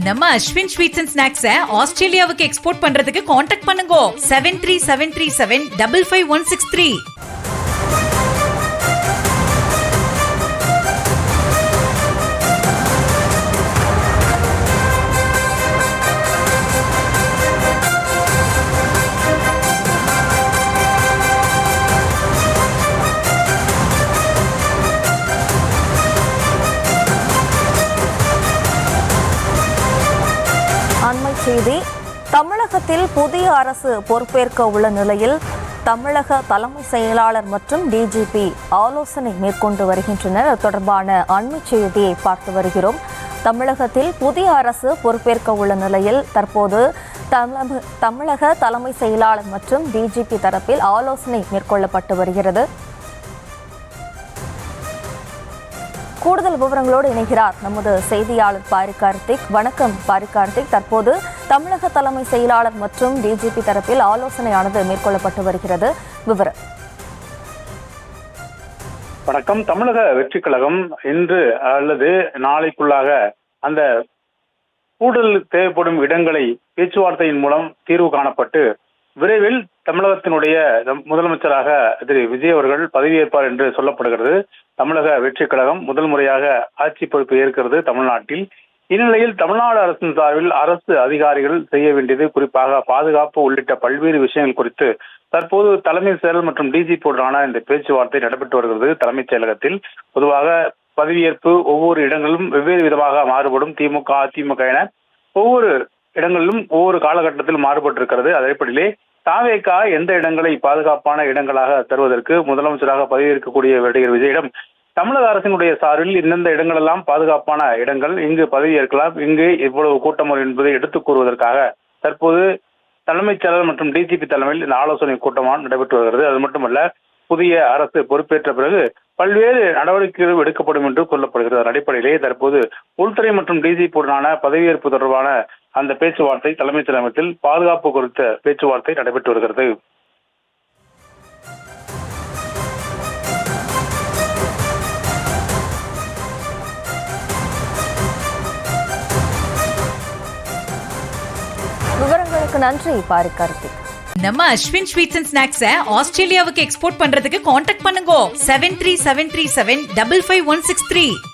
நம்ம Ashwin sweets and ஸ்நாக்ஸை ஆஸ்திரேலியாவுக்கு export பண்றதுக்கு காண்டாக்ட் பண்ணுங்க 7373755163. அண்மை செய்தி. தமிழகத்தில் புதிய அரசு பொறுப்பேற்க உள்ள நிலையில் தமிழக தலைமை செயலாளர் மற்றும் டிஜிபி ஆலோசனை மேற்கொண்டு வருகின்றனர். அது தொடர்பான அண்மை செய்தியை பார்த்து வருகிறோம். தமிழகத்தில் புதிய அரசு பொறுப்பேற்க உள்ள நிலையில் தற்போது தமிழக தலைமை செயலாளர் மற்றும் டிஜிபி தரப்பில் ஆலோசனை மேற்கொள்ளப்பட்டு வருகிறது. கூடுதல் விவரங்களோடு இணைகிறார் நமது செய்தியாளர் பாரி கார்த்திக். வணக்கம் பாரி கார்த்திக். தற்போது தமிழக தலைமை செயலாளர் மற்றும் டிஜிபி தரப்பில் ஆலோசனையானது மேற்கொள்ளப்பட்டு வருகிறது. விவரம். வணக்கம். தமிழக வெற்றி கழகம் இன்று அல்லது நாளைக்குள்ளாக அந்த கூடுதல் தேவைப்படும் இடங்களை பேச்சுவார்த்தையின் மூலம் தீர்வு காணப்பட்டு விரைவில் தமிழகத்தினுடைய முதலமைச்சராக திரு விஜய் அவர்கள் பதவியேற்பார் என்று சொல்லப்படுகிறது. தமிழக வெற்றி கழகம் முதல் முறையாக ஆட்சி பொறுப்பு ஏற்கிறது தமிழ்நாட்டில். இந்நிலையில் தமிழ்நாடு அரசின் சார்பில் அரசு அதிகாரிகள் செய்ய வேண்டியது குறிப்பாக பாதுகாப்பு உள்ளிட்ட பல்வேறு விஷயங்கள் குறித்து தற்போது தலைமைச் செயலர் மற்றும் டிஜிபியுடனான இந்த பேச்சுவார்த்தை நடைபெற்று வருகிறது தலைமைச் செயலகத்தில். பொதுவாக பதவியேற்பு ஒவ்வொரு இடங்களிலும் வெவ்வேறு விதமாக மாறுபடும். திமுக அதிமுக என ஒவ்வொரு இடங்களிலும் ஒவ்வொரு காலகட்டத்தில் மாறுபட்டிருக்கிறது. அதன்படியிலே தாவேகா எந்த இடங்களை பாதுகாப்பான இடங்களாக தருவதற்கு முதலமைச்சராக பதவியேற்கக்கூடிய நடிகர் விஜயிடம் தமிழக அரசினுடைய சார்பில் இந்தந்த இடங்கள் எல்லாம் பாதுகாப்பான இடங்கள், இங்கு பதவியேற்கலாம், இங்கு இவ்வளவு கூட்டம் என்பதை எடுத்துக் கூறுவதற்காக தற்போது தலைமைச் செயலர் மற்றும் டிஜிபி தலைமையில் இந்த ஆலோசனை கூட்டமாக நடைபெற்று வருகிறது. அது மட்டுமல்ல, புதிய அரசு பொறுப்பேற்ற பிறகு பல்வேறு நடவடிக்கைகள் எடுக்கப்படும் என்று சொல்லப்படுகிறது. அதன் அடிப்படையிலே தற்போது உள்துறை மற்றும் டிஜிபியுடனான பதவியேற்பு தொடர்பான அந்த பேச்சுவார்த்தை தலைமைச் செயலகத்தில் பாதுகாப்பு குறித்த பேச்சுவார்த்தை நடைபெற்று வருகிறது. விவரங்களுக்கு நன்றி பாரி கார்த்திக். நம்ம அஸ்வின் ஸ்வீட்ஸ் அண்ட் ஸ்நாக்ஸை ஆஸ்திரேலியாவுக்கு எக்ஸ்போர்ட் பண்றதுக்கு காண்டாக்ட் பண்ணுங்க 7373755163.